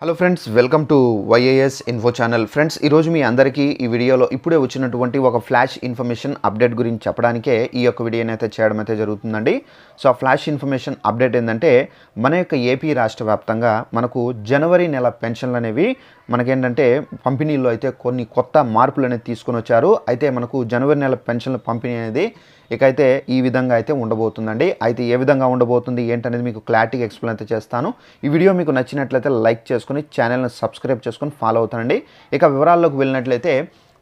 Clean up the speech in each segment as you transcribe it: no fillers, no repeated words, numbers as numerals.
Hello friends, welcome to YAS info channel. Friends, ఈరోజు మీ అందరికీ ఈ వీడియోలో ఇప్పుడే వచ్చినటువంటి ఒక ఫ్లాష్ ఇన్ఫర్మేషన్ అప్డేట్ గురించి చెప్పడానికే ఈ యొక్క వీడియోని అయితే చేయడం అయితే జరుగుతుందండి. సో ఆ ఫ్లాష్ ఇన్ఫర్మేషన్ అప్డేట్ ఏంటంటే, మన యొక్క ఏపీ రాష్ట్ర వ్యాప్తంగా మనకు జనవరి నెల పెన్షన్లు అనేవి మనకేంటంటే పంపిణీలో అయితే కొన్ని కొత్త మార్పులు అనేది తీసుకొని వచ్చారు. అయితే మనకు జనవరి నెల పెన్షన్ల పంపిణీ అనేది ఇకైతే ఈ విధంగా అయితే ఉండబోతుందండి. అయితే ఏ విధంగా ఉండబోతుంది ఏంటనేది మీకు క్లారిటీగా ఎక్స్ప్లెయిన్ అయితే చేస్తాను. ఈ వీడియో మీకు నచ్చినట్లయితే లైక్ చేసుకుని ఛానల్ని సబ్స్క్రైబ్ చేసుకొని ఫాలో అవుతానండి. ఇక వివరాల్లోకి వెళ్ళినట్లయితే,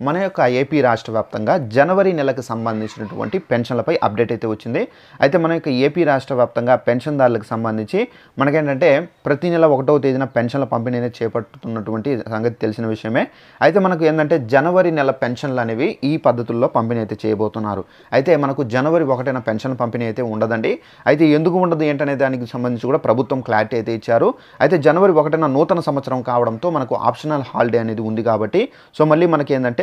మన యొక్క ఏపీ రాష్ట్ర వ్యాప్తంగా జనవరి నెలకు సంబంధించినటువంటి పెన్షన్లపై అప్డేట్ అయితే వచ్చింది. అయితే మన యొక్క ఏపీ రాష్ట్ర వ్యాప్తంగా పెన్షన్దారులకు సంబంధించి మనకేంటంటే ప్రతి నెల 1వ తేదీన పెన్షన్ల పంపిణీ అనేది చేపట్టుతున్నటువంటి సంగతి తెలిసిన విషయమే. అయితే మనకు ఏంటంటే జనవరి నెల పెన్షన్లు అనేవి ఈ పద్ధతుల్లో పంపిణీ అయితే చేయబోతున్నారు. అయితే మనకు జనవరి 1న పెన్షన్ పంపిణీ అయితే ఉండదండి. అయితే ఎందుకు ఉండదు ఏంటనే దానికి సంబంధించి కూడా ప్రభుత్వం క్లారిటీ అయితే ఇచ్చారు. అయితే జనవరి 1న నూతన సంవత్సరం కావడంతో మనకు ఆప్షనల్ హాలిడే అనేది ఉంది కాబట్టి సో మళ్ళీ మనకి ఏంటంటే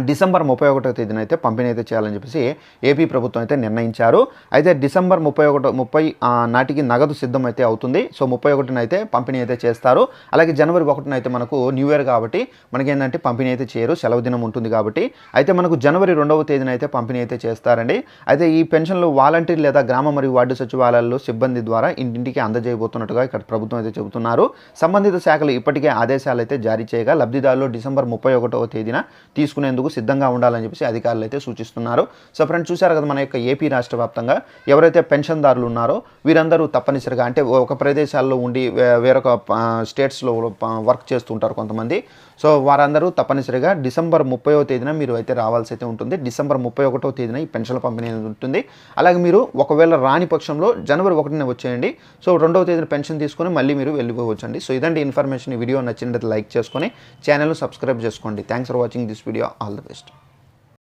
డిసెంబర్ 31వ తేదీన అయితే పంపిణీ అయితే చేయాలని చెప్పేసి ఏపీ ప్రభుత్వం అయితే నిర్ణయించారు. అయితే డిసెంబర్ 30 నాటికి నగదు సిద్ధం అయితే అవుతుంది. సో 31న అయితే పంపిణీ అయితే చేస్తారు. అలాగే జనవరి 1న అయితే మనకు న్యూ ఇయర్ కాబట్టి మనకేంటంటే పంపిణీ అయితే చేయరు, సెలవు దినం ఉంటుంది కాబట్టి. అయితే మనకు జనవరి 2వ తేదీన అయితే పంపిణీ అయితే చేస్తారండి. అయితే ఈ పెన్షన్లు వాలంటీర్ లేదా గ్రామ మరియు వార్డు సచివాలయాల్లో సిబ్బంది ద్వారా ఇంటింటికి అందజేయబోతున్నట్టుగా ఇక్కడ ప్రభుత్వం అయితే చెబుతున్నారు. సంబంధిత శాఖలు ఇప్పటికే ఆదేశాలు అయితే జారీ చేయగా లబ్ధిదారులు డిసెంబర్ 31వ తేదీన తీసుకునేందుకు సిద్ధంగా ఉండాలని చెప్పేసి అధికారులు అయితే సూచిస్తున్నారు. సో ఫ్రెండ్స్, చూశారు కదా, మన యొక్క ఏపీ రాష్ట్ర వ్యాప్తంగా ఎవరైతే పెన్షన్దారులు ఉన్నారో వీరందరూ తప్పనిసరిగా అంటే ఒక ప్రదేశాల్లో ఉండి వేరొక స్టేట్స్లో వర్క్ చేస్తుంటారు కొంతమంది. సో వారందరూ తప్పనిసరిగా డిసెంబర్ 30వ తేదీన మీరు అయితే రావాల్సి అయితే ఉంటుంది. డిసెంబర్ 31వ తేదీన ఈ పెన్షన్ల పంపిణీ అనేది ఉంటుంది. అలాగే మీరు ఒకవేళ రాని పక్షంలో జనవరి 1న వచ్చేయండి. సో 2వ తేదీన పెన్షన్ తీసుకొని మళ్ళీ మీరు వెళ్ళిపోవచ్చండి. సో ఇదండి ఇన్ఫర్మేషన్. ఈ వీడియో నచ్చినట్లయితే లైక్ చేసుకొని ఛానల్ను సబ్స్క్రైబ్ చేసుకోండి. Thanks for watching this video. All the best.